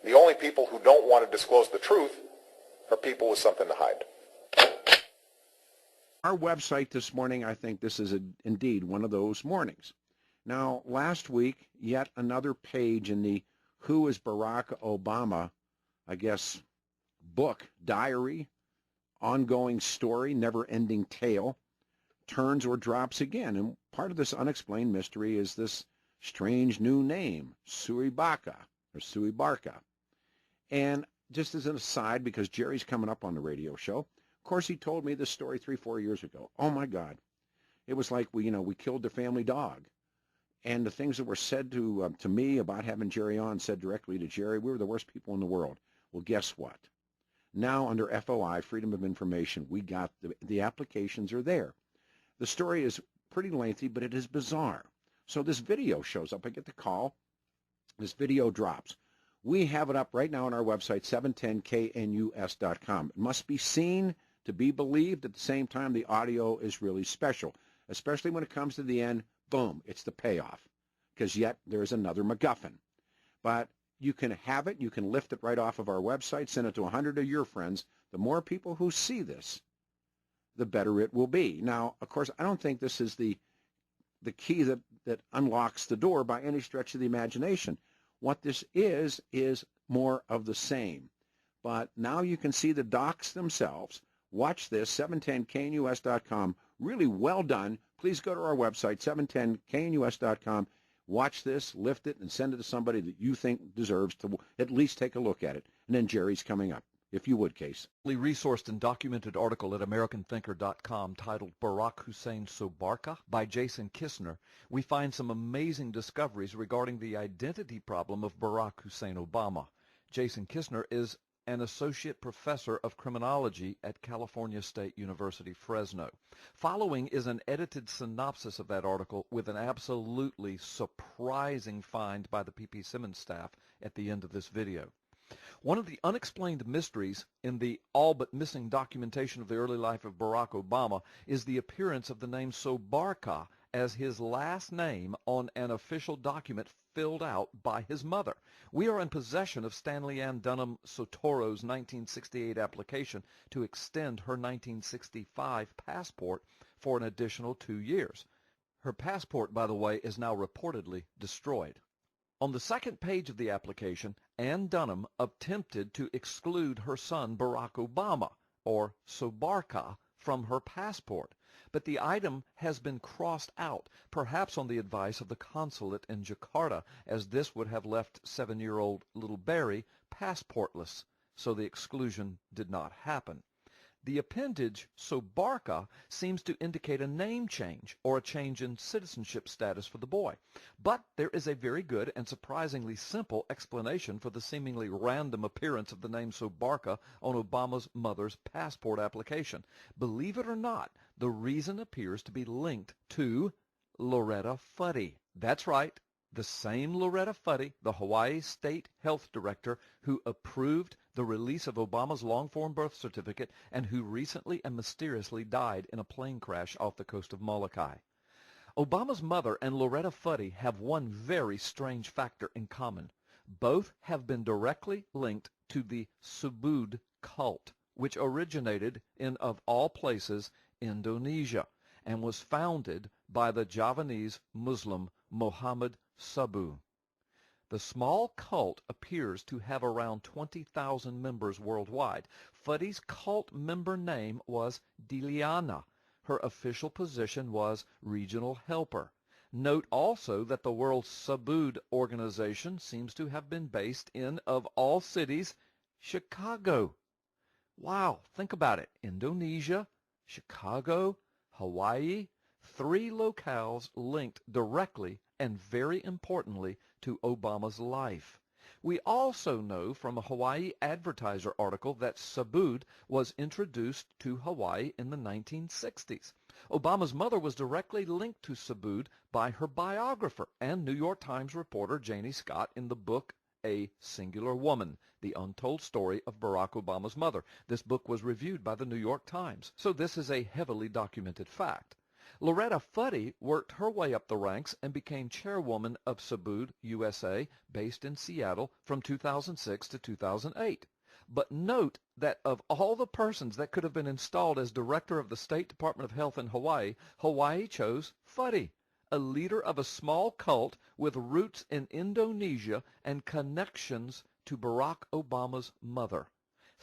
The only people who don't want to disclose the truth are people with something to hide. Our website this morning, I think this is indeed one of those mornings. Now, last week, yet another page in the Who is Barack Obama, I guess, book, diary, ongoing story, never-ending tale, turns or drops again. And part of this unexplained mystery is this strange new name, Suibarka, or Suibarka. And just as an aside, because Jerry's coming up on the radio show, Corsi told me this story 3-4 years ago. Oh, my God. It was like we killed their family dog. And the things that were said to me about having Jerry on said directly to Jerry, we were the worst people in the world. Well, guess what? Now, under FOI, Freedom of Information, we got the applications are there. The story is pretty lengthy, but it is bizarre. So this video shows up. I get the call. This video drops. We have it up right now on our website, 710knus.com. It must be seen to be believed. At the same time, the audio is really special, especially when it comes to the end. Boom, it's the payoff, because yet there's another MacGuffin. But you can have it. You can lift it right off of our website, send it to 100 of your friends. The more people who see this, the better it will be. Now, of course, I don't think this is the key that unlocks the door by any stretch of the imagination. What this is more of the same. But now you can see the docs themselves. Watch this, 710knus.com. Really well done. Please go to our website, 710knus.com. Watch this, lift it, and send it to somebody that you think deserves to at least take a look at it. And then Jerry's coming up. If you would, Case. Resourced and documented article at AmericanThinker.com titled Barack Hussein Sobarka by Jason Kistner, we find some amazing discoveries regarding the identity problem of Barack Hussein Obama. Jason Kistner is an associate professor of criminology at California State University, Fresno. Following is an edited synopsis of that article with an absolutely surprising find by the P.P. Simmons staff at the end of this video. One of the unexplained mysteries in the all but missing documentation of the early life of Barack Obama is the appearance of the name Sobarka as his last name on an official document filled out by his mother. We are in possession of Stanley Ann Dunham Sotoro's 1968 application to extend her 1965 passport for an additional 2 years. Her passport, by the way, is now reportedly destroyed. On the second page of the application, Ann Dunham attempted to exclude her son Barack Obama, or Sobarka, from her passport, but the item has been crossed out, perhaps on the advice of the consulate in Jakarta, as this would have left 7-year-old little Barry passportless, so the exclusion did not happen. The appendage Sobarka seems to indicate a name change or a change in citizenship status for the boy. But there is a very good and surprisingly simple explanation for the seemingly random appearance of the name Sobarka on Obama's mother's passport application. Believe it or not, the reason appears to be linked to Loretta Fuddy. That's right. The same Loretta Fuddy, the Hawaii State Health Director who approved the release of Obama's long-form birth certificate and who recently and mysteriously died in a plane crash off the coast of Molokai. Obama's mother and Loretta Fuddy have one very strange factor in common. Both have been directly linked to the Subud cult, which originated in, of all places, Indonesia, and was founded by the Javanese Muslim Muhammad Sabu. The small cult appears to have around 20,000 members worldwide. Fuddy's cult member name was Diliana. Her official position was regional helper. Note also that the World Subud organization seems to have been based in, of all cities, Chicago. Wow, think about it. Indonesia, Chicago, Hawaii, 3 locales linked directly and very importantly to Obama's life. We also know from a Hawaii Advertiser article that Subud was introduced to Hawaii in the 1960s. Obama's mother was directly linked to Subud by her biographer and New York Times reporter Janie Scott in the book A Singular Woman, The Untold Story of Barack Obama's Mother. This book was reviewed by the New York Times, so this is a heavily documented fact. Loretta Fuddy worked her way up the ranks and became chairwoman of Subud USA, based in Seattle, from 2006 to 2008. But note that of all the persons that could have been installed as director of the State Department of Health in Hawaii, Hawaii chose Fuddy, a leader of a small cult with roots in Indonesia and connections to Barack Obama's mother.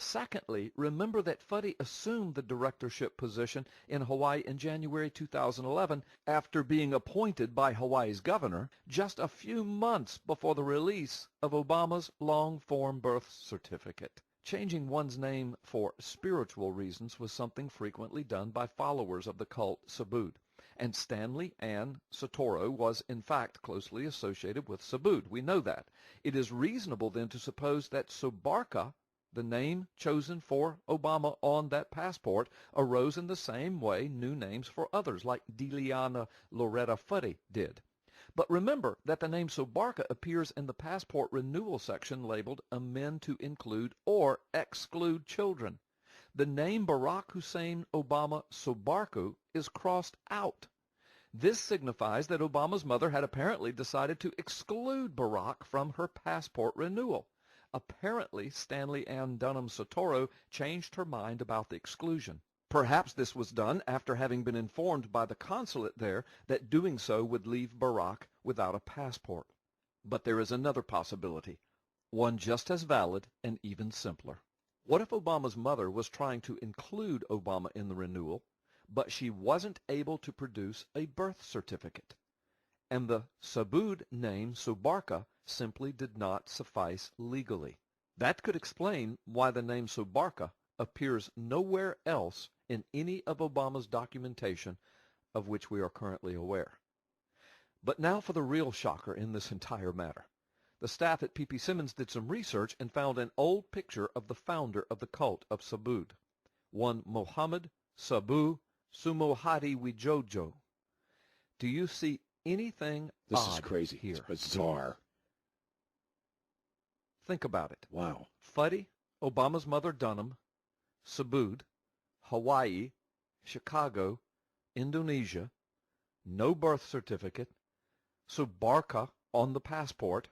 Secondly, remember that Fuddy assumed the directorship position in Hawaii in January 2011 after being appointed by Hawaii's governor just a few months before the release of Obama's long-form birth certificate. Changing one's name for spiritual reasons was something frequently done by followers of the cult Subud, and Stanley Ann Sotoro was in fact closely associated with Subud. We know that. It is reasonable then to suppose that Sobarka, the name chosen for Obama on that passport, arose in the same way new names for others, like Deliana Loretta Fuddy did. But remember that the name Sobarka appears in the passport renewal section labeled amend to include or exclude children. The name Barack Hussein Obama Sobarku is crossed out. This signifies that Obama's mother had apparently decided to exclude Barack from her passport renewal. Apparently, Stanley Ann Dunham Sotoro changed her mind about the exclusion. Perhaps this was done after having been informed by the consulate there that doing so would leave Barack without a passport. But there is another possibility, one just as valid and even simpler. What if Obama's mother was trying to include Obama in the renewal, but she wasn't able to produce a birth certificate, and the Subud name Sobarka simply did not suffice legally? That could explain why the name Sobarka appears nowhere else in any of Obama's documentation of which we are currently aware. But now for the real shocker in this entire matter. The staff at P.P. Simmons did some research and found an old picture of the founder of the cult of Subud, one Mohammed Sabu Sumohadi Wijojo. Do you see anything This odd is crazy. here? It's bizarre. Think about it. Wow. Fuddy, Obama's mother Dunham, Subud, Hawaii, Chicago, Indonesia, no birth certificate, Sobarka on the passport,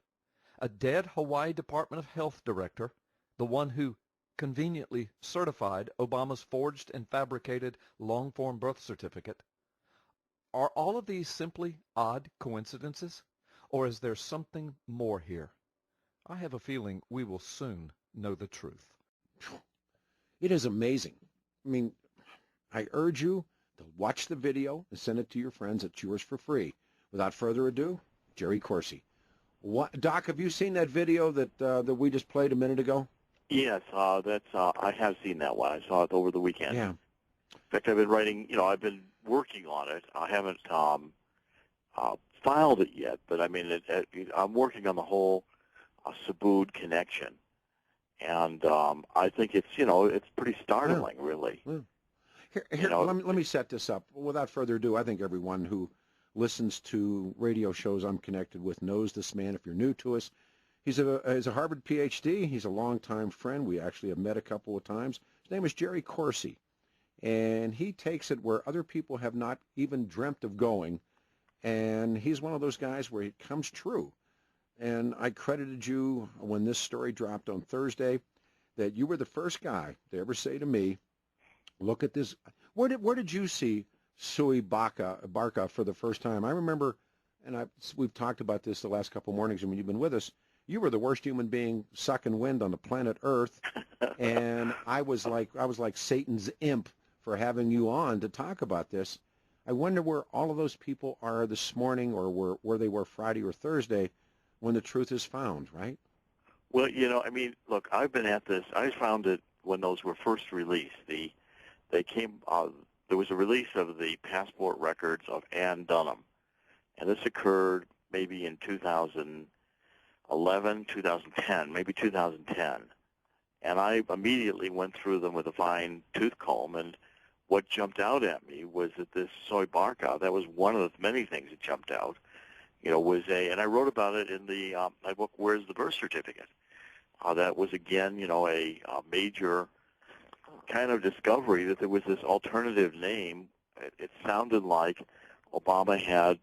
a dead Hawaii Department of Health director, the one who conveniently certified Obama's forged and fabricated long-form birth certificate. Are all of these simply odd coincidences, or is there something more here? I have a feeling we will soon know the truth. It is amazing. I mean, I urge you to watch the video and send it to your friends. It's yours for free. Without further ado, Jerry Corsi. Doc, have you seen that video that we just played a minute ago? Yes, I have seen that one. I saw it over the weekend. Yeah. In fact, I've been working on it. I haven't filed it yet, but I mean, I'm working on the whole Subud connection, and I think it's pretty startling, really. Yeah. Here, let me set this up. Without further ado, I think everyone who listens to radio shows I'm connected with knows this man. If you're new to us, he's a Harvard PhD. He's a longtime friend. We actually have met a couple of times. His name is Jerry Corsi, and he takes it where other people have not even dreamt of going, and he's one of those guys where it comes true. And I credited you when this story dropped on Thursday that you were the first guy to ever say to me, look at this. Where did you see Sui Barca for the first time? I remember, and we've talked about this the last couple of mornings, and when you've been with us, you were the worst human being sucking wind on the planet Earth, and I was like Satan's imp for having you on to talk about this. I wonder where all of those people are this morning, or where they were Friday or Thursday when the truth is found, right? Well, I mean, look, I've been at this. I found it when those were first released. There was a release of the passport records of Ann Dunham, and this occurred maybe in 2011, 2010, maybe 2010. And I immediately went through them with a fine-tooth comb, and what jumped out at me was that this Soy Barca, that was one of the many things that jumped out, and I wrote about it in my book, Where's the Birth Certificate? That was, again, a major kind of discovery that there was this alternative name it sounded like Obama had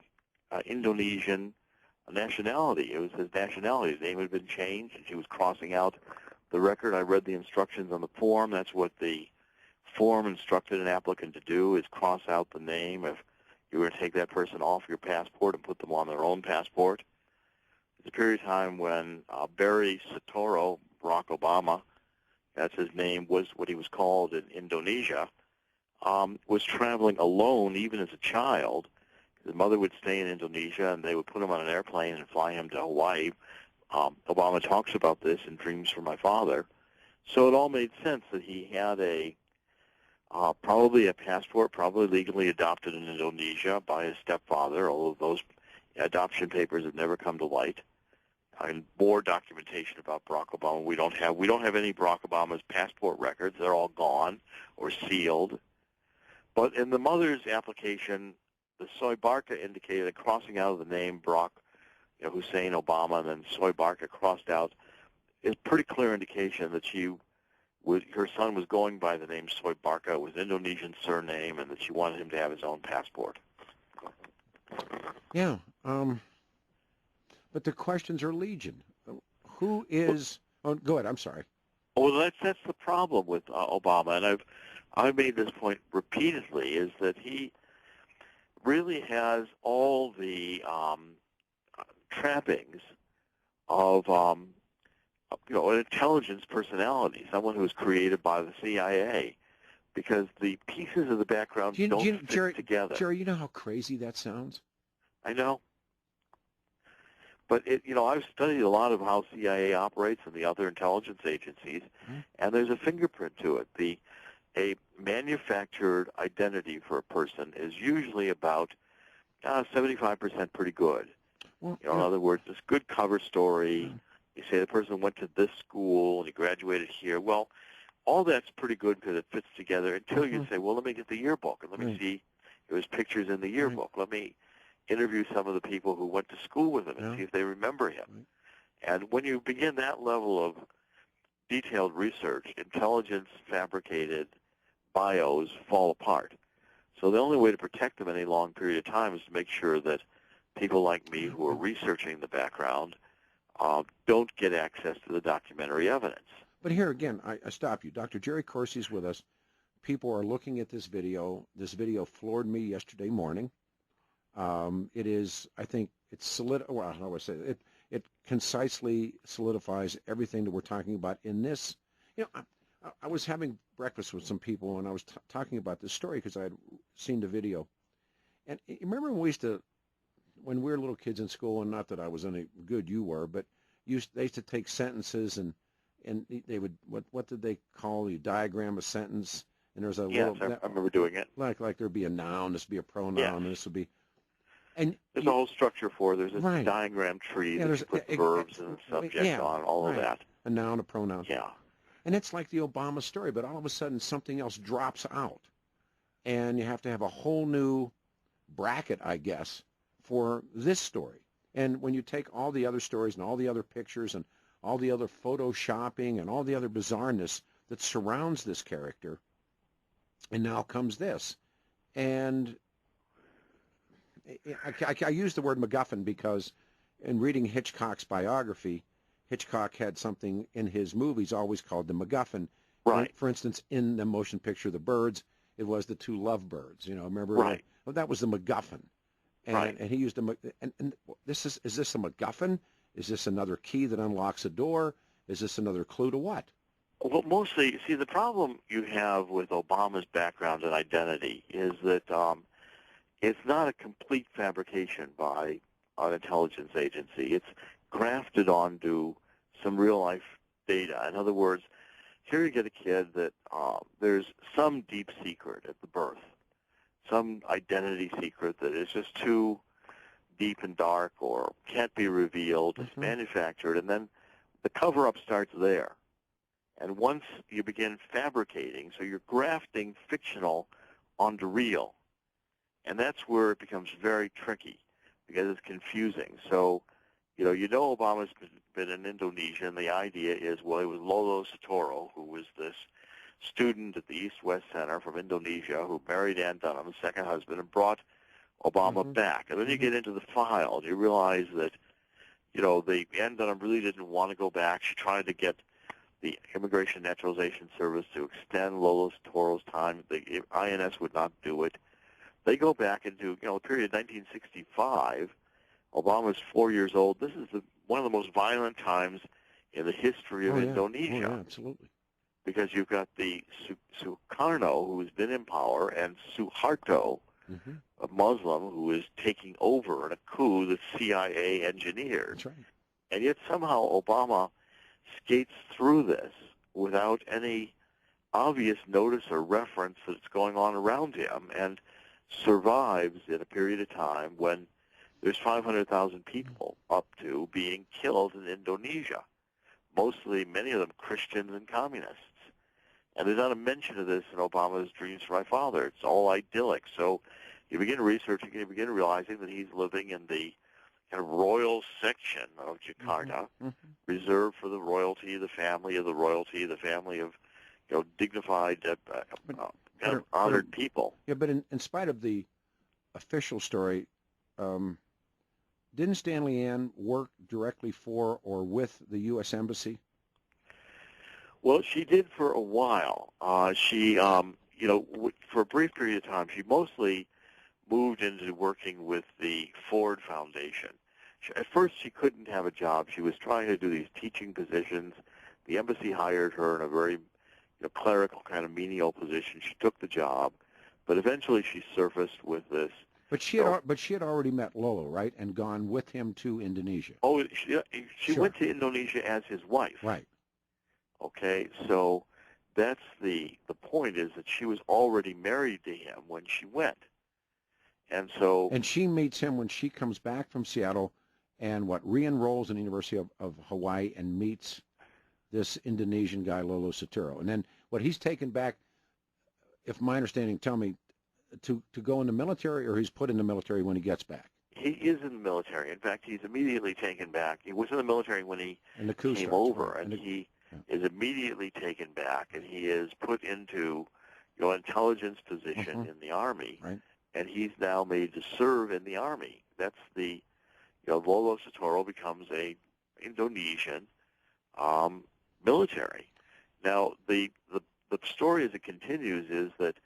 Indonesian nationality. It was his nationality. His name had been changed, and she was crossing out the record. I read the instructions on the form. That's what the form instructed an applicant to do, is cross out the name if you were to take that person off your passport and put them on their own passport. There's a period of time when Barry Soetoro, Barack Obama, that's his name, was what he was called in Indonesia, was traveling alone even as a child. His mother would stay in Indonesia, and they would put him on an airplane and fly him to Hawaii. Obama talks about this in Dreams from My Father. So it all made sense that he had probably a passport, probably legally adopted in Indonesia by his stepfather, although those adoption papers have never come to light. And more documentation about Barack Obama we don't have. We don't have any Barack Obama's passport records. They're all gone or sealed. But in the mother's application, the Soy Barca indicated that crossing out of the name Barack Hussein Obama and then Soy Barca crossed out is pretty clear indication that her son was going by the name Soy Barca. It was an Indonesian surname, and that she wanted him to have his own passport. Yeah. But the questions are legion. Who is? Oh, go ahead. I'm sorry. Well, that's the problem with Obama, and I've made this point repeatedly, is that he really has all the trappings of an intelligence personality, someone who was created by the CIA, because the pieces of the background don't fit together. Jerry, you know how crazy that sounds? I know. But I've studied a lot of how CIA operates and the other intelligence agencies, and there's a fingerprint to it. A manufactured identity for a person is usually about 75% pretty good. Well, in other words, this good cover story. You say the person went to this school and he graduated here. Well, all that's pretty good because it fits together until you say, well, let me get the yearbook and let me see if there's pictures in the yearbook. Let me interview some of the people who went to school with him and see if they remember him. And when you begin that level of detailed research, intelligence fabricated bios fall apart. So the only way to protect them any long period of time is to make sure that people like me who are researching the background don't get access to the documentary evidence. But here again, I stop you. Dr. Jerry Corsi is with us. People are looking at this video. This video floored me yesterday morning. It is, I think, well, how do I say it? It concisely solidifies everything that we're talking about in this. I was having breakfast with some people, and I was talking about this story because I had seen the video. And you remember when we were little kids in school, and not that I was any good you were, but they used to take sentences and they would, what did they call you, diagram a sentence, and there's a little. Yes, I remember doing it. Like there'd be a noun, this would be a pronoun, and this would be. And there's a whole structure for it. There's a diagram tree that you put the verbs and the subject on, all of that. A noun, a pronoun. Yeah. And it's like the Obama story, but all of a sudden something else drops out. And you have to have a whole new bracket, I guess, for this story. And when you take all the other stories and all the other pictures and all the other photoshopping and all the other bizarreness that surrounds this character, and now comes this. And I use the word MacGuffin because in reading Hitchcock's biography, Hitchcock had something in his movies always called the MacGuffin. Right. For instance, in the motion picture The Birds, it was the two lovebirds. Remember? Right. Well, that was the MacGuffin. And he used and is this a MacGuffin? Is this another key that unlocks a door? Is this another clue to what? Well, mostly, see, the problem you have with Obama's background and identity is that it's not a complete fabrication by an intelligence agency. It's grafted onto some real-life data. In other words, here you get a kid that there's some deep secret at the birth, some identity secret that is just too deep and dark or can't be revealed. It's manufactured, and then the cover-up starts there. And once you begin fabricating, so you're grafting fictional onto real, and that's where it becomes very tricky because it's confusing. So, Obama's been in Indonesia, and the idea is, well, it was Lolo Soetoro, who was this student at the East-West Center from Indonesia who married Ann Dunham's second husband and brought Obama back. And then you get into the file and you realize that, the Ann Dunham really didn't want to go back. She tried to get the Immigration Naturalization Service to extend Lolo Soetoro's time. The INS would not do it. They go back into, the period 1965. Obama's 4 years old. This is one of the most violent times in the history of Indonesia. Oh, yeah, absolutely. Because you've got the Sukarno, who's been in power, and Suharto, a Muslim who is taking over in a coup that CIA engineered. That's right. And yet somehow Obama skates through this without any obvious notice or reference that's going on around him and survives in a period of time when there's 500,000 people up to being killed in Indonesia, mostly many of them Christians and communists. And there's not a mention of this in Obama's Dreams for My Father. It's all idyllic. So you begin researching, you begin realizing that he's living in the kind of royal section of Jakarta, reserved for the royalty, the family of the royalty, the family of dignified, honored people. Yeah, but in spite of the official story, didn't Stanley Ann work directly for or with the U.S. Embassy? Well, she did for a while. She, for a brief period of time, she mostly moved into working with the Ford Foundation. At first, she couldn't have a job. She was trying to do these teaching positions. The embassy hired her in a very clerical kind of menial position. She took the job, but eventually she surfaced with this. But she had already met Lolo, right, and gone with him to Indonesia. Oh, she went to Indonesia as his wife. Right. Okay, so that's the point is that she was already married to him when she went. And she meets him when she comes back from Seattle and re-enrolls in the University of Hawaii and meets this Indonesian guy, Lolo Soetoro. And then he's taken back, if my understanding, tell me, to go in the military, or he's put in the military when he gets back? He is in the military. In fact, he's immediately taken back. He was in the military when he came over, right. and he is immediately taken back, and he is put into intelligence position in the Army, right. And he's now made to serve in the Army. That's Lolo Soetoro becomes a Indonesian military. Now, the story as it continues is that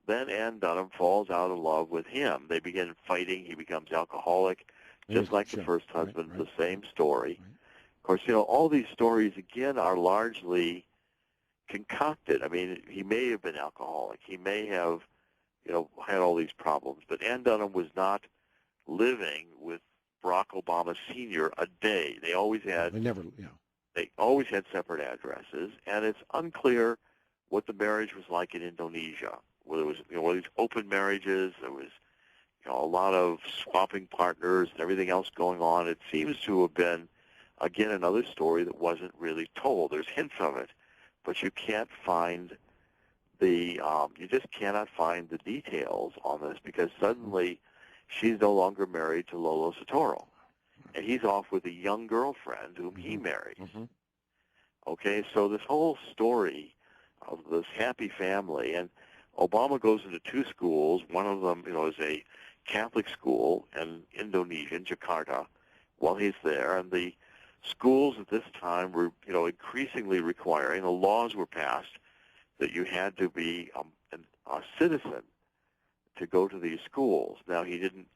then Ann Dunham falls out of love with him. They begin fighting. He becomes alcoholic, just like the first husband. Right. The same story. Right. Of course, all these stories, again, are largely concocted. I mean, he may have been alcoholic. He may have, had all these problems. But Ann Dunham was not living with Barack Obama Sr. a day. They always had... They always had separate addresses, and it's unclear what the marriage was like in Indonesia. Whether it was these open marriages, there was a lot of swapping partners and everything else going on. It seems to have been, again, another story that wasn't really told. There's hints of it, but you can't find you just cannot find the details on this because suddenly she's no longer married to Lolo Soetoro, and he's off with a young girlfriend whom he married. Okay, so this whole story of this happy family, and Obama goes into two schools. One of them, is a Catholic school in Indonesia, in Jakarta, while he's there. And the schools at this time were, increasingly requiring, the laws were passed that you had to be a citizen to go to these schools. Now, he didn't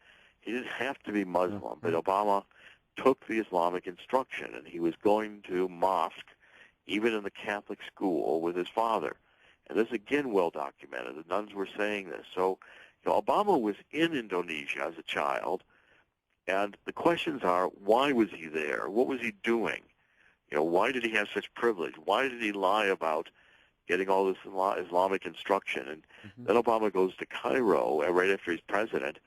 have to be Muslim, but Obama took the Islamic instruction, and he was going to mosque, even in the Catholic school, with his father. And this is, again, well documented. The nuns were saying this. So Obama was in Indonesia as a child, and the questions are, why was he there? What was he doing? Why did he have such privilege? Why did he lie about getting all this Islamic instruction? And then Obama goes to Cairo right after he's president,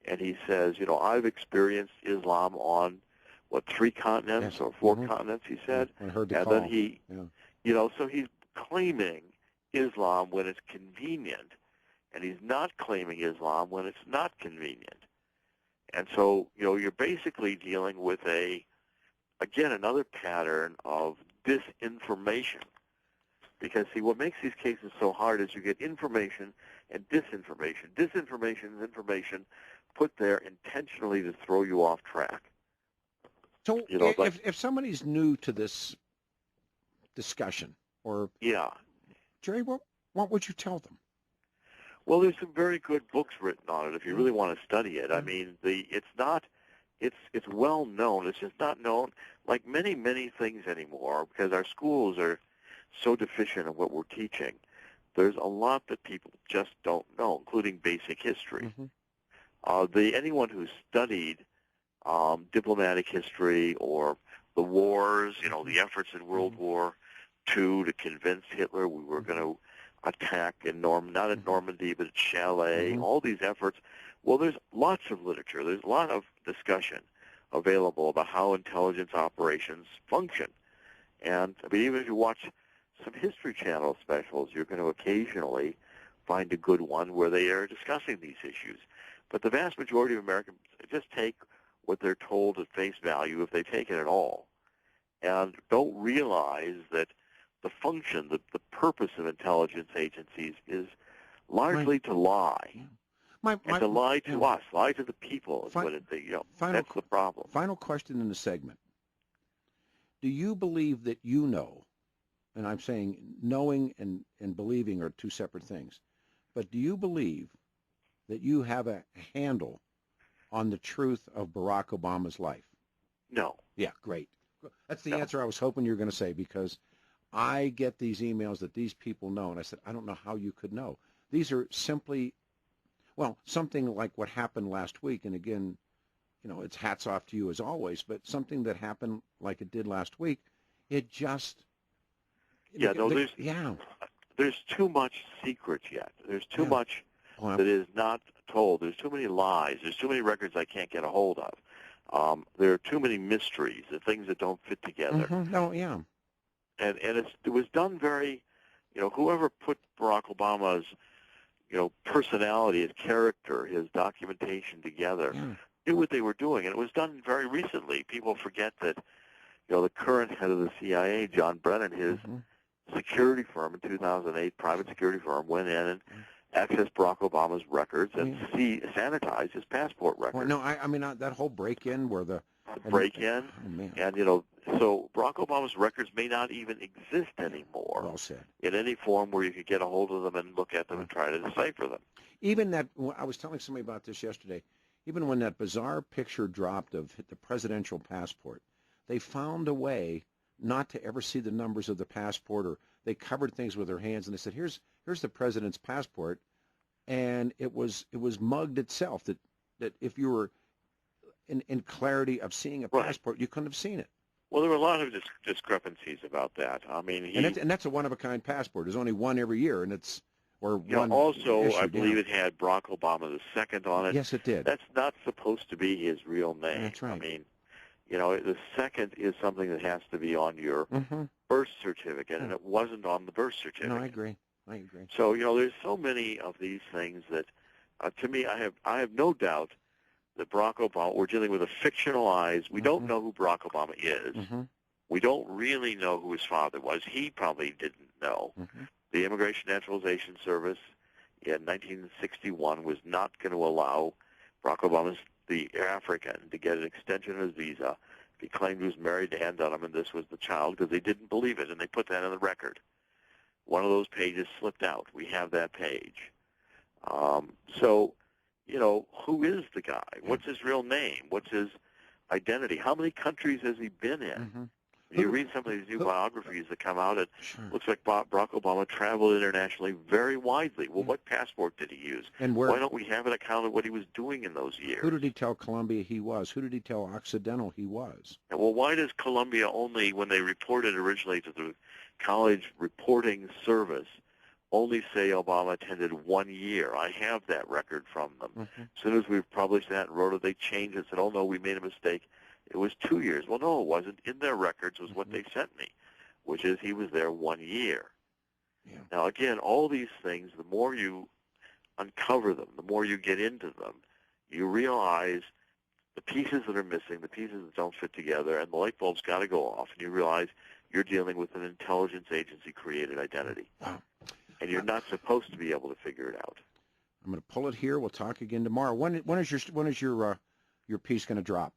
and he says, I've experienced Islam on, 3 continents or 4 continents, he said. I heard the and call. Then he, so he's claiming Islam when it's convenient, and he's not claiming Islam when it's not convenient. And so, you're basically dealing with another pattern of disinformation. Because, see, what makes these cases so hard is you get information and disinformation. Disinformation is information put there intentionally to throw you off track. So You know, if somebody's new to this discussion, or yeah. Jerry, what would you tell them? Well, there's some very good books written on it if you really want to study it. I mean, it's well known. It's just not known like many things anymore because our schools are so deficient in what we're teaching. There's a lot that people just don't know, including basic history. Anyone who's studied diplomatic history or the wars, you know, the efforts in World War II to convince Hitler we were going to attack in not at Normandy, but at Calais, all these efforts. Well, there's lots of literature. There's a lot of discussion available about how intelligence operations function. And, I mean, even if you watch some History Channel specials, you're going to occasionally find a good one where they are discussing these issues. But the vast majority of Americans just take what they're told at face value, if they take it at all, and don't realize that the function, the purpose of intelligence agencies is largely to lie. And to lie to us, lie to the people is what that's the problem. Final question in the segment. Do you believe that you know, and I'm saying knowing and believing are two separate things, but do you believe that you have a handle on the truth of Barack Obama's life? No. Yeah, great. That's the answer I was hoping you were going to say, because I get these emails that these people know, and I said, I don't know how you could know. These are simply, well, something like what happened last week, and again, you know, it's hats off to you as always, but something that happened like it did last week, it just... Yeah, there's too much secret yet. There's too much that is not told. There's too many lies. There's too many records I can't get a hold of. There are too many mysteries and things that don't fit together. And it was done very, you know, whoever put Barack Obama's, you know, personality, his character, his documentation together, knew what they were doing. And it was done very recently. People forget that, you know, the current head of the CIA, John Brennan, his security firm in 2008, private security firm, went in and accessed Barack Obama's records and sanitized his passport records. Well, no, I mean, that whole break-in where the break-in, and, you know, so Barack Obama's records may not even exist anymore. Well said. In any form where you could get a hold of them and look at them and try to decipher them. Even that, I was telling somebody about this yesterday, even when that bizarre picture dropped of the presidential passport, they found a way not to ever see the numbers of the passport, or they covered things with their hands, and they said, here's the president's passport, and it was mugged itself, that if you were in clarity of seeing a passport, you couldn't have seen it. Well, there were a lot of discrepancies about that. I mean, and that's a one-of-a-kind passport. There's only one every year, and it's one also issued, I believe it had Barack Obama II on it. Yes, it did. That's not supposed to be his real name. That's right. I mean, you know, the second is something that has to be on your birth certificate, and it wasn't on the birth certificate. No, I agree. So, you know, there's so many of these things that, to me, I have no doubt that Barack Obama, we're dealing with a fictionalized, we don't know who Barack Obama is. We don't really know who his father was. He probably didn't know. The Immigration Naturalization Service in 1961 was not going to allow Barack Obama's, the African, to get an extension of his visa if he claimed he was married to Ann Dunham and this was the child, because they didn't believe it, and they put that in the record. One of those pages slipped out. We have that page. So, you know, who is the guy? What's his real name? What's his identity? How many countries has he been in? You read some of these new biographies that come out, it looks like Barack Obama traveled internationally very widely. Well, what passport did he use? And why don't we have an account of what he was doing in those years? Who did he tell Colombia he was? Who did he tell Occidental he was? And, well, why does Colombia only, when they reported originally to the College Reporting Service, only say Obama attended 1 year? I have that record from them. As soon as we published that and wrote it, they changed it and said, oh, no, we made a mistake. It was 2 years. Well, no, it wasn't. In their records was what they sent me, which is he was there 1 year. Now, again, all these things, the more you uncover them, the more you get into them, you realize the pieces that are missing, the pieces that don't fit together, and the light bulb's got to go off, and you realize you're dealing with an intelligence agency-created identity. Wow. And you're not supposed to be able to figure it out. I'm going to pull it here. We'll talk again tomorrow. When is your piece going to drop?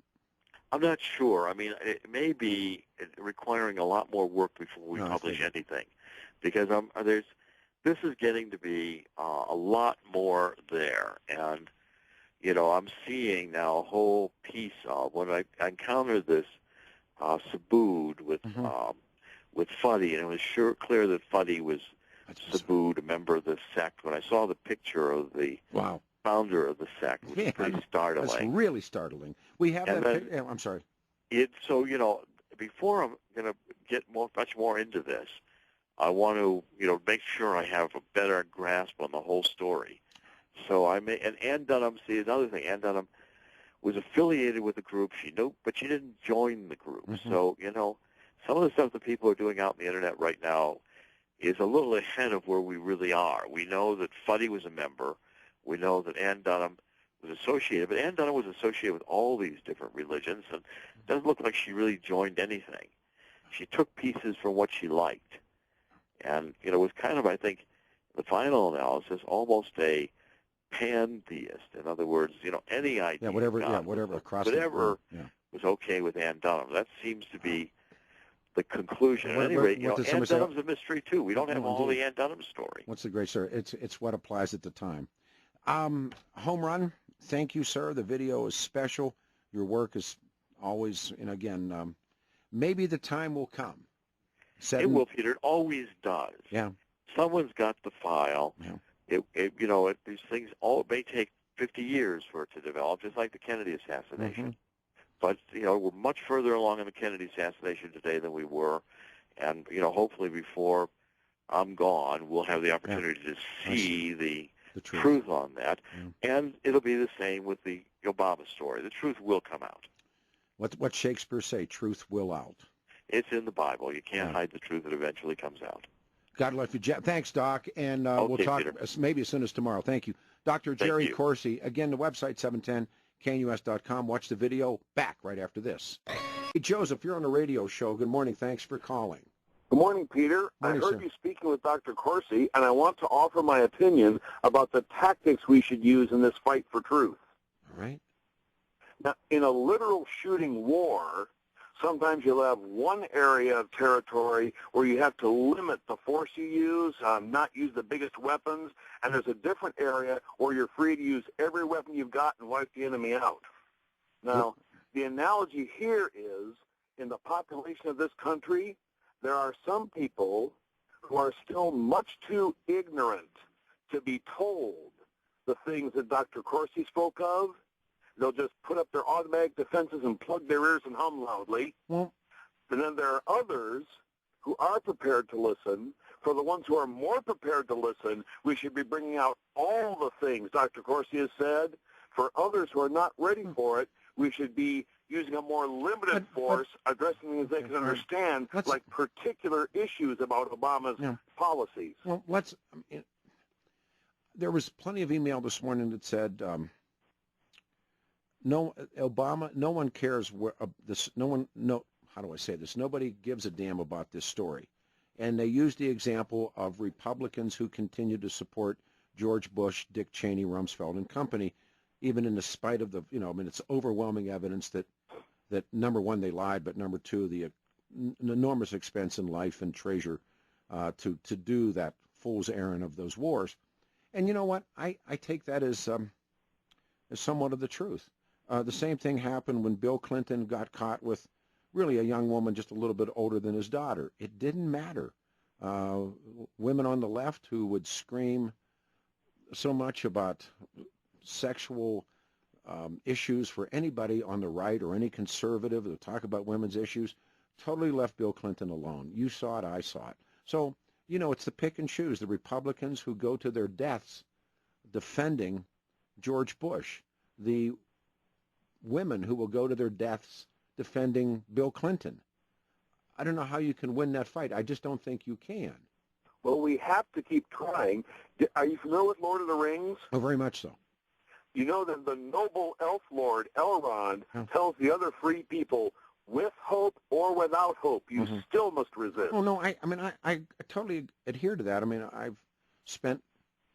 I'm not sure. I mean, it may be requiring a lot more work before we publish anything, because this is getting to be a lot more there. And, you know, I'm seeing now a whole piece of, when I encountered this Sabood with Fuddy, and it was clear that Fuddy was Sabood, a member of the sect. When I saw the picture of the founder of the sect, which is pretty startling. That's really startling. We have that. I'm sorry. So, you know, before I'm going to get much more into this, I want to, you know, make sure I have a better grasp on the whole story. So and Ann Dunham, see, another thing, Ann Dunham was affiliated with the group. She knew, but she didn't join the group. So, you know, some of the stuff that people are doing out on the Internet right now is a little ahead of where we really are. We know that Fuddy was a member. We know that Ann Dunham was associated, but Ann Dunham was associated with all these different religions, and it doesn't look like she really joined anything. She took pieces from what she liked. And, you know, it was kind of, I think, the final analysis, almost a pantheist. In other words, you know, any idea. Whatever was okay with Ann Dunham. That seems to be the conclusion. At any rate, you know, Ann Dunham's a mystery, too. We don't have all the Ann Dunham story. What's the great, sir? It's what applies at the time. Home run. Thank you, sir. The video is special. Your work is always, and again, maybe the time will come. It will, Peter. It always does. Yeah. Someone's got the file. Yeah. These things may take 50 years for it to develop, just like the Kennedy assassination. But, you know, we're much further along in the Kennedy assassination today than we were. And, you know, hopefully before I'm gone, we'll have the opportunity to see the truth on that. And it'll be the same with the Obama story. The truth will come out. What Shakespeare say? Truth will out. It's in the Bible. You can't hide the truth. It eventually comes out. God love you, Jeff. Thanks, Doc. And we'll talk Peter. Maybe as soon as tomorrow. Thank you. Dr. Jerry Corsi. Again, the website, 710knus.com. Watch the video. Back right after this. Hey, Joseph, you're on the radio show. Good morning. Thanks for calling. Good morning, Peter. Morning, I heard sir. you speaking with Dr. Corsi, and I want to offer my opinion about the tactics we should use in this fight for truth. All right. Now, in a literal shooting war, sometimes you'll have one area of territory where you have to limit the force you use, not use the biggest weapons, and there's a different area where you're free to use every weapon you've got and wipe the enemy out. Now, the analogy here is, in the population of this country, there are some people who are still much too ignorant to be told the things that Dr. Corsi spoke of. They'll just put up their automatic defenses and plug their ears and hum loudly. Well, And then there are others who are prepared to listen. For the ones who are more prepared to listen, we should be bringing out all the things Dr. Corsi has said. For others who are not ready for it, we should be using a more limited force, addressing things they can understand, like particular issues about Obama's policies. Well, there was plenty of email this morning that said, no one cares where how do I say this? Nobody gives a damn about this story. And they used the example of Republicans who continue to support George Bush, Dick Cheney, Rumsfeld, and company, even in the spite of it's overwhelming evidence that number one, they lied, but number two, the enormous expense in life and treasure to do that fool's errand of those wars. And you know what? I take that as somewhat of the truth. The same thing happened when Bill Clinton got caught with really a young woman just a little bit older than his daughter. It didn't matter. Women on the left who would scream so much about sexual issues for anybody on the right or any conservative to talk about women's issues totally left Bill Clinton alone. You saw it, I saw it. So, it's the pick and choose. The Republicans who go to their deaths defending George Bush. The women who will go to their deaths defending Bill Clinton. I don't know how you can win that fight. I just don't think you can. Well, we have to keep trying. Are you familiar with Lord of the Rings? Oh, very much so. You know that the noble elf lord Elrond tells the other free people, with hope or without hope, you still must resist. Oh, no, I totally adhere to that. I mean, I've spent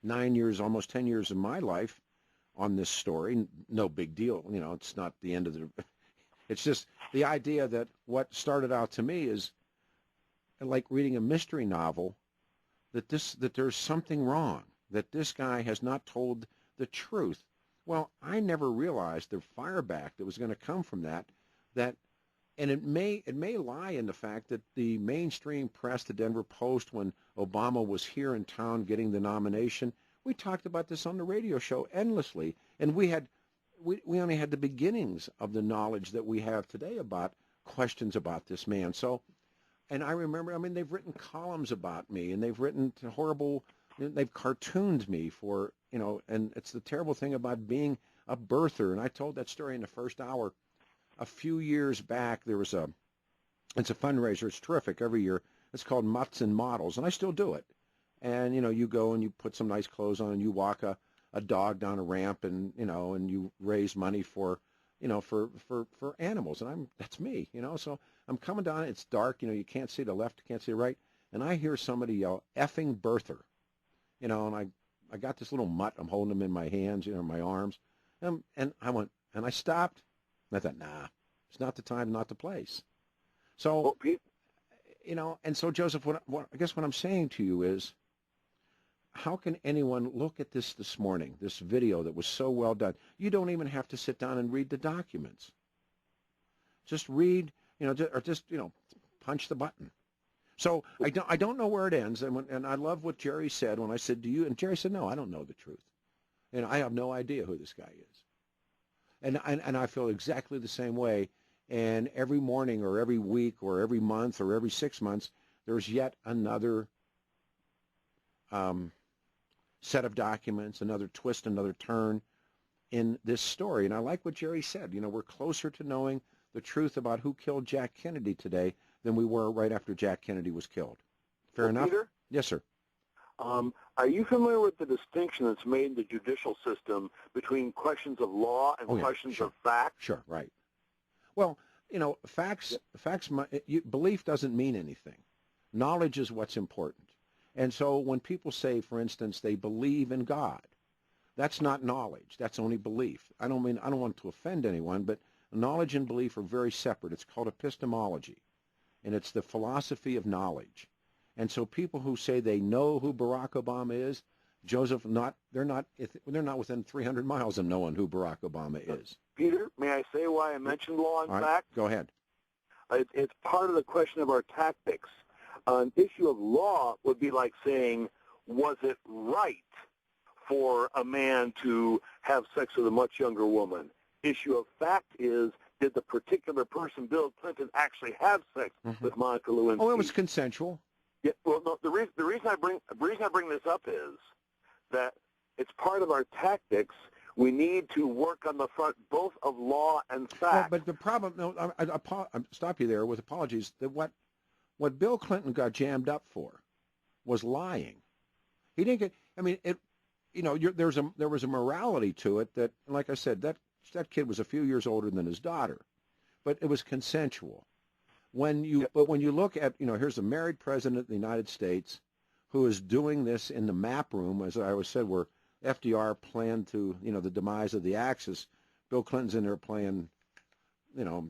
9 years, almost 10 years of my life on this story. No big deal. You know, it's not the end of the... It's just the idea that what started out to me is like reading a mystery novel, that there's something wrong, that this guy has not told the truth. Well, I never realized the fireback that was going to come from that, and it may lie in the fact that the mainstream press, the Denver Post, when Obama was here in town getting the nomination, we talked about this on the radio show endlessly, and we only had the beginnings of the knowledge that we have today about questions about this man. So, and I remember, I mean, they've written columns about me, and they've written they've cartooned me for, you know, and it's the terrible thing about being a birther. And I told that story in the first hour. A few years back, it's a fundraiser. It's terrific every year. It's called Mutts and Models, and I still do it. And, you know, you go and you put some nice clothes on and you walk a dog down a ramp, and, you know, and you raise money for, you know, for animals. And that's me, you know. So I'm coming down. It's dark. You know, you can't see the left, you can't see the right. And I hear somebody yell, "Effing birther." You know, and I got this little mutt. I'm holding him in my hands, you know, my arms. And I went, and I stopped. And I thought, nah, it's not the time, not the place. So, you know, and so, Joseph, I guess what I'm saying to you is, how can anyone look at this morning, this video that was so well done? You don't even have to sit down and read the documents. Just read, you know, or just, you know, punch the button. So I don't know where it ends. And I love what Jerry said when I said, do you? And Jerry said, no, I don't know the truth. And I have no idea who this guy is. And I feel exactly the same way. And every morning or every week or every month or every 6 months, there's yet another set of documents, another twist, another turn in this story. And I like what Jerry said. You know, we're closer to knowing the truth about who killed Jack Kennedy today than we were right after Jack Kennedy was killed. Fair enough? Peter? Yes, sir. Are you familiar with the distinction that's made in the judicial system between questions of law and questions of fact? Sure, right. Well, you know, belief doesn't mean anything. Knowledge is what's important. And so when people say, for instance, they believe in God, that's not knowledge. That's only belief. I don't want to offend anyone, but knowledge and belief are very separate. It's called epistemology, and it's the philosophy of knowledge. And so people who say they know who Barack Obama is, Joseph, they're not within 300 miles of knowing who Barack Obama is. Peter, may I say why I mentioned law and fact? Go ahead. It's part of the question of our tactics. An issue of law would be like saying, was it right for a man to have sex with a much younger woman? Issue of fact is, did the particular person, Bill Clinton, actually have sex with Monica Lewinsky? Oh, it was consensual. Yeah, well, no. The reason I bring this up is that it's part of our tactics. We need to work on the front both of law and fact. Well, but the problem, no, I stop you there with apologies. That what Bill Clinton got jammed up for was lying. He didn't get. I mean, it. You know, there was a morality to it that, like I said, that kid was a few years older than his daughter, but it was consensual. But when you look at, you know, here's a married president of the United States who is doing this in the map room, as I always said, where FDR planned to, you know, the demise of the Axis. Bill Clinton's in there playing, you know,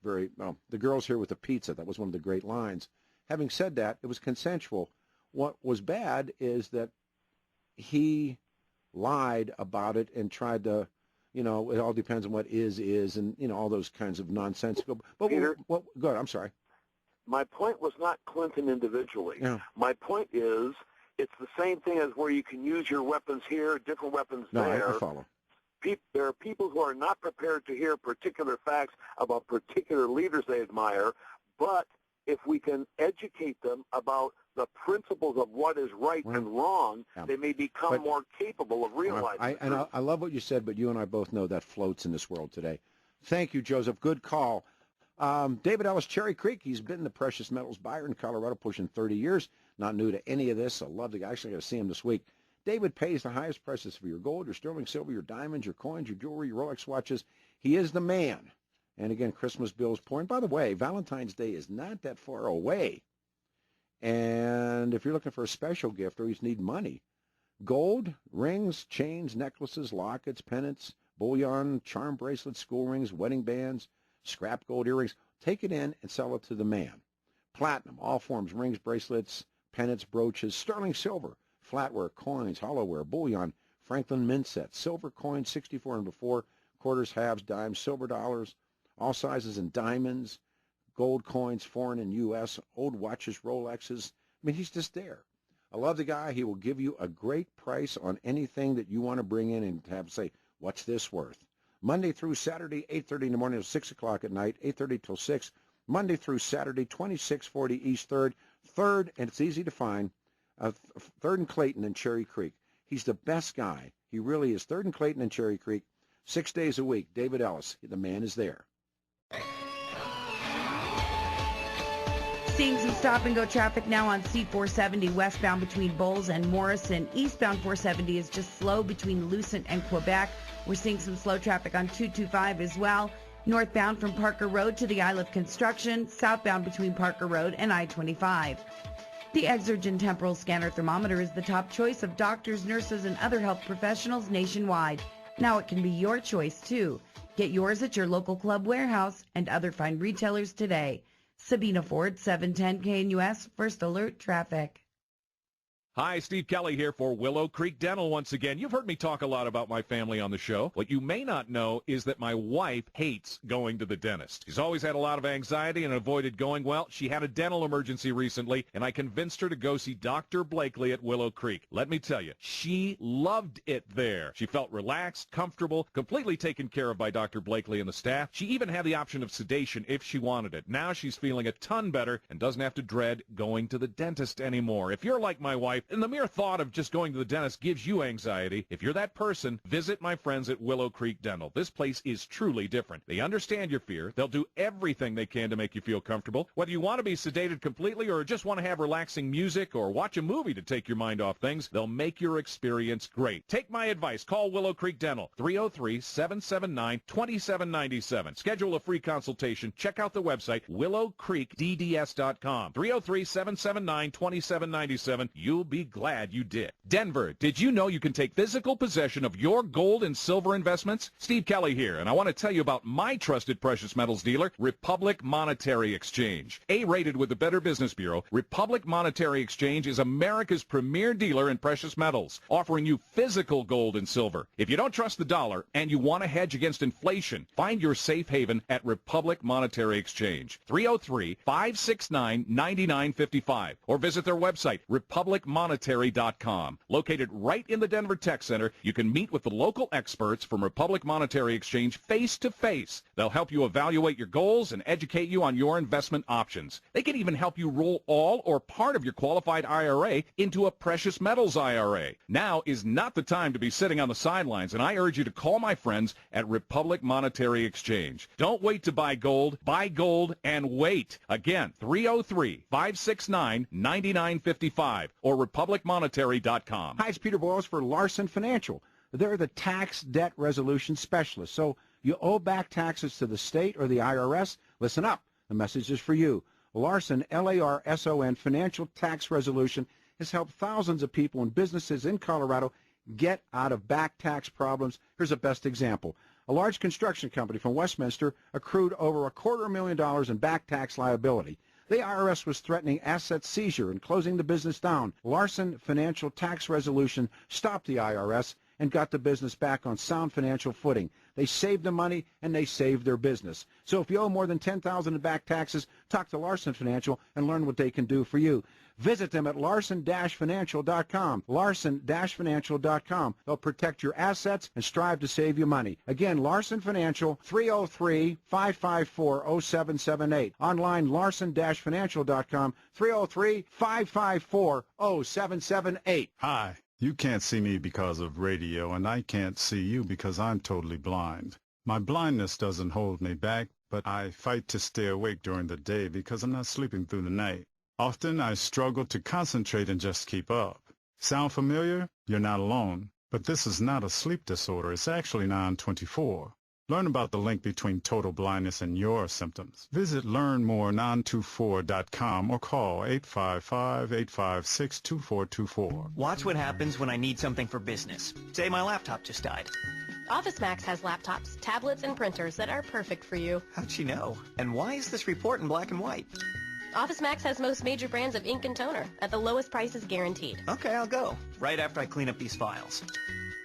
the girl's here with the pizza. That was one of the great lines. Having said that, it was consensual. What was bad is that he lied about it and tried to, you know, it all depends on what is, and, you know, all those kinds of nonsensical. But Peter, go ahead. I'm sorry. My point was not Clinton individually. Yeah. My point is, it's the same thing as where you can use your weapons here, different weapons there. No, I follow. There are people who are not prepared to hear particular facts about particular leaders they admire, but if we can educate them about the principles of what is right and wrong, they may become more capable of realizing I love what you said, but you and I both know that floats in this world today. Thank you, Joseph. Good call. David Ellis, Cherry Creek. He's been the precious metals buyer in Colorado pushing 30 years. Not new to any of this. I love the guy. Actually, I got to see him this week. David pays the highest prices for your gold, your sterling silver, your diamonds, your coins, your jewelry, your Rolex watches. He is the man. And again, Christmas bills pouring. By the way, Valentine's Day is not that far away. And if you're looking for a special gift or you just need money, gold, rings, chains, necklaces, lockets, pendants, bullion, charm bracelets, school rings, wedding bands, scrap gold earrings, take it in and sell it to the man. Platinum, all forms, rings, bracelets, pendants, brooches, sterling silver, flatware, coins, hollowware, bullion, Franklin mint sets, silver coins, 64 and before, quarters, halves, dimes, silver dollars, all sizes and diamonds, gold coins, foreign and U.S., old watches, Rolexes. I mean, he's just there. I love the guy. He will give you a great price on anything that you want to bring in and have say, what's this worth? Monday through Saturday, 8:30 in the morning till 6 o'clock at night, 8:30 till 6. Monday through Saturday, 2640 East 3rd. 3rd, and it's easy to find, 3rd and Clayton and Cherry Creek. He's the best guy. He really is. 3rd and Clayton and Cherry Creek, 6 days a week. David Ellis, the man is there. Seeing some stop-and-go traffic now on C-470 westbound between Bowles and Morrison. Eastbound 470 is just slow between Lucent and Quebec. We're seeing some slow traffic on 225 as well. Northbound from Parker Road to the Isle of Construction. Southbound between Parker Road and I-25. The Exergen Temporal Scanner Thermometer is the top choice of doctors, nurses, and other health professionals nationwide. Now it can be your choice, too. Get yours at your local club warehouse and other fine retailers today. Sabina Ford, 710 KNUS, First Alert Traffic. Hi, Steve Kelly here for Willow Creek Dental once again. You've heard me talk a lot about my family on the show. What you may not know is that my wife hates going to the dentist. She's always had a lot of anxiety and avoided going. Well, she had a dental emergency recently, and I convinced her to go see Dr. Blakely at Willow Creek. Let me tell you, she loved it there. She felt relaxed, comfortable, completely taken care of by Dr. Blakely and the staff. She even had the option of sedation if she wanted it. Now she's feeling a ton better and doesn't have to dread going to the dentist anymore. If you're like my wife, and the mere thought of just going to the dentist gives you anxiety, if you're that person, visit my friends at Willow Creek Dental. This place is truly different. They understand your fear. They'll do everything they can to make you feel comfortable. Whether you want to be sedated completely or just want to have relaxing music or watch a movie to take your mind off things, they'll make your experience great. Take my advice. Call Willow Creek Dental, 303-779-2797. Schedule a free consultation. Check out the website, willowcreekdds.com, 303-779-2797. You'll be glad you did. Denver, did you know you can take physical possession of your gold and silver investments? Steve Kelly here, and I want to tell you about my trusted precious metals dealer, Republic Monetary Exchange. A-rated with the Better Business Bureau, Republic Monetary Exchange is America's premier dealer in precious metals, offering you physical gold and silver. If you don't trust the dollar and you want to hedge against inflation, find your safe haven at Republic Monetary Exchange, 303-569-9955, or visit their website, republicmonetary.com. Located right in the Denver Tech Center, you can meet with the local experts from Republic Monetary Exchange face-to-face. They'll help you evaluate your goals and educate you on your investment options. They can even help you roll all or part of your qualified IRA into a precious metals IRA. Now is not the time to be sitting on the sidelines, and I urge you to call my friends at Republic Monetary Exchange. Don't wait to buy gold and wait. Again, 303-569-9955 or republicmonetary.com. Hi, it's Peter Boyles for Larson Financial. They're the tax debt resolution specialists. So you owe back taxes to the state or the IRS? Listen up. The message is for you. Larson, L-A-R-S-O-N, Financial Tax Resolution has helped thousands of people and businesses in Colorado get out of back tax problems. Here's a best example. A large construction company from Westminster accrued over $250,000 in back tax liability. The IRS was threatening asset seizure and closing the business down. Larson Financial Tax Resolution stopped the IRS and got the business back on sound financial footing. They saved the money and they saved their business. So if you owe more than $10,000 in back taxes, talk to Larson Financial and learn what they can do for you. Visit them at larson-financial.com, larson-financial.com. They'll protect your assets and strive to save you money. Again, Larson Financial, 303-554-0778. Online, larson-financial.com, 303-554-0778. Hi. You can't see me because of radio, and I can't see you because I'm totally blind. My blindness doesn't hold me back, but I fight to stay awake during the day because I'm not sleeping through the night. Often I struggle to concentrate and just keep up. Sound familiar? You're not alone. But this is not a sleep disorder. It's actually 924. Learn about the link between total blindness and your symptoms. Visit learnmore924.com or call 855-856-2424. Watch what happens when I need something for business. Say my laptop just died. Office Max has laptops, tablets, and printers that are perfect for you. How'd she know? And why is this report in black and white? Office Max has most major brands of ink and toner at the lowest prices guaranteed. Okay, I'll go. Right after I clean up these files.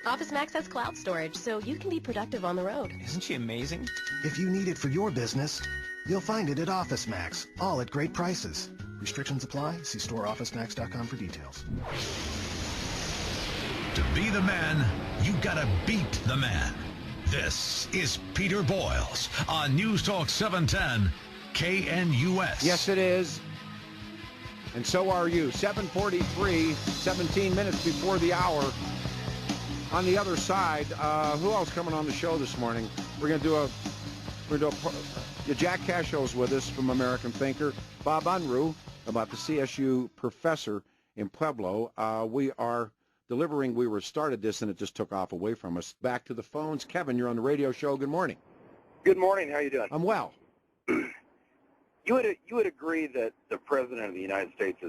Office Max has cloud storage, so you can be productive on the road. Isn't she amazing? If you need it for your business, you'll find it at Office Max, all at great prices. Restrictions apply. See storeofficemax.com for details. To be the man, you gotta beat the man. This is Peter Boyles on News Talk 710 KNUS. Yes, it is. And so are you. 7:43, 17 minutes before the hour. On the other side, who else coming on the show this morning? We're going to do Jack Cashow's with us from American Thinker. Bob Unruh, about the CSU professor in Pueblo. We started this and it just took off away from us. Back to the phones. Kevin, you're on the radio show. Good morning. Good morning. How you doing? I'm well. You would agree that the President of the United States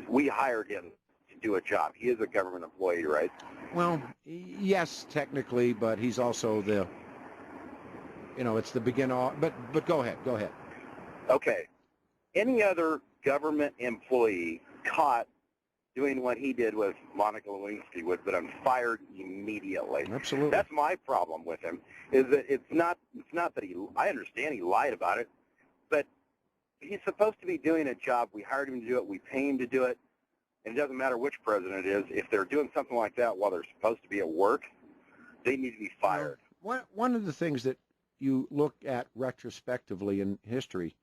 we hired him to do a job. He is a government employee, right? Well, yes, technically, but he's also it's the beginner. But go ahead. Okay. Any other government employee caught doing what he did with Monica Lewinsky would have been fired immediately. Absolutely. That's my problem with him. Is that it's not that I understand he lied about it, but he's supposed to be doing a job. We hired him to do it. We pay him to do it. And it doesn't matter which president it is. If they're doing something like that while they're supposed to be at work, they need to be fired. One of the things that you look at retrospectively in history,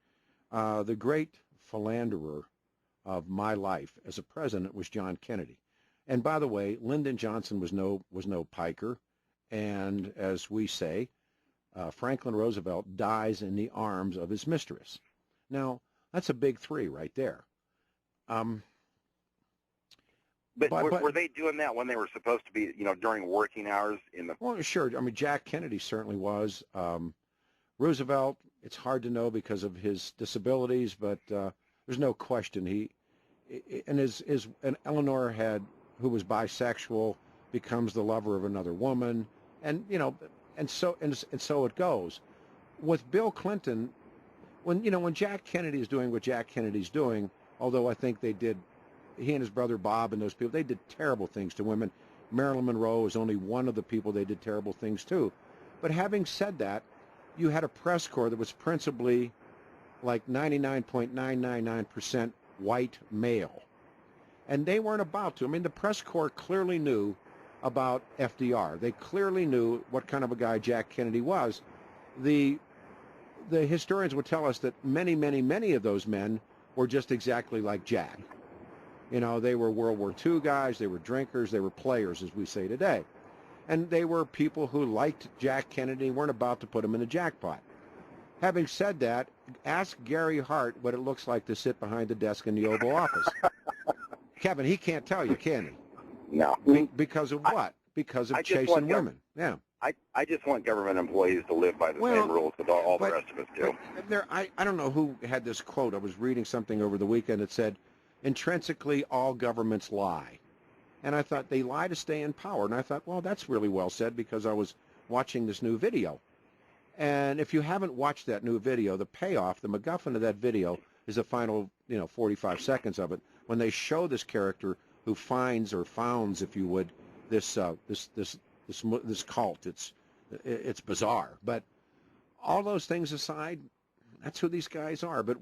the great philanderer of my life as a president was John Kennedy. And by the way, Lyndon Johnson was no piker. And as we say, Franklin Roosevelt dies in the arms of his mistress. Now, that's a big three right there. But were they doing that when they were supposed to be, during working hours in the? Well, sure. I mean, Jack Kennedy certainly was. Roosevelt, it's hard to know because of his disabilities, but there's no question and Eleanor who was bisexual, becomes the lover of another woman, and so it goes. With Bill Clinton, when Jack Kennedy is doing what Jack Kennedy's doing, although I think he and his brother Bob and those people, they did terrible things to women. Marilyn Monroe was only one of the people they did terrible things to. But having said that, you had a press corps that was principally like 99.999% white male. And they weren't about to. I mean, the press corps clearly knew about FDR. They clearly knew what kind of a guy Jack Kennedy was. The historians would tell us that many, many, many of those men were just exactly like Jack. They were World War II guys, they were drinkers, they were players, as we say today. And they were people who liked Jack Kennedy, weren't about to put him in the jackpot. Having said that, ask Gary Hart what it looks like to sit behind the desk in the Oval Office. Kevin, he can't tell you, can he? No. Because of what? Because of chasing women. Yeah. I just want government employees to live by the same rules that all the rest of us do. I don't know who had this quote. I was reading something over the weekend that said, intrinsically, all governments lie. And I thought, they lie to stay in power. And I thought, well, that's really well said, because I was watching this new video. And if you haven't watched that new video, the payoff, the MacGuffin of that video is the final, 45 seconds of it, when they show this character who finds, or founds, if you would, this cult. It's bizarre. But all those things aside, that's who these guys are. But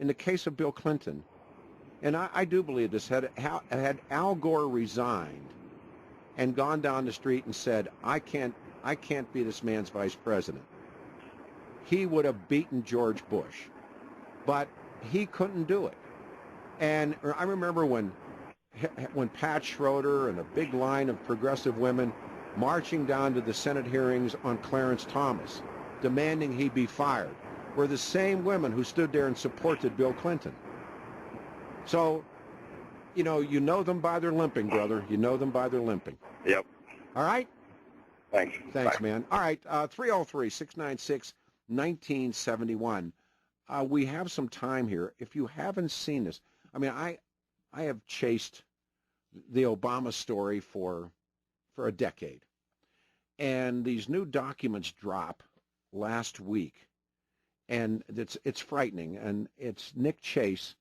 in the case of Bill Clinton, and I do believe this, had Al Gore resigned and gone down the street and said, I can't be this man's vice president, he would have beaten George Bush. But he couldn't do it. And I remember when Pat Schroeder and a big line of progressive women marching down to the Senate hearings on Clarence Thomas, demanding he be fired, were the same women who stood there and supported Bill Clinton. So you know them by their limping, brother. You know them by their limping. Yep. All right? Thanks. Thanks, Bye. man. All right, 303-696-1971. We have some time here. If you haven't seen this, I mean, I have chased the Obama story for a decade. And these new documents drop last week. And it's frightening. And it's Nick Chase.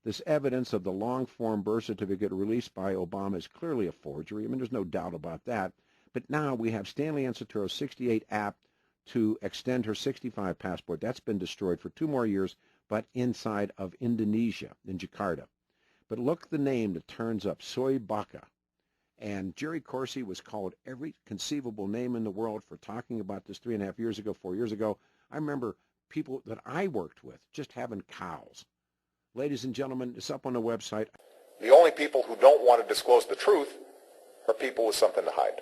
This evidence of the long-form birth certificate released by Obama is clearly a forgery. I mean, there's no doubt about that. But now we have Stanley Ansaturo's 68 app to extend her 65 passport. That's been destroyed for 2 more years, but inside of Indonesia, in Jakarta. But look the name that turns up, Soy Baka. And Jerry Corsi was called every conceivable name in the world for talking about this 3.5 years ago, 4 years ago. I remember people that I worked with just having cows. Ladies and gentlemen, it's up on the website. The only people who don't want to disclose the truth are people with something to hide.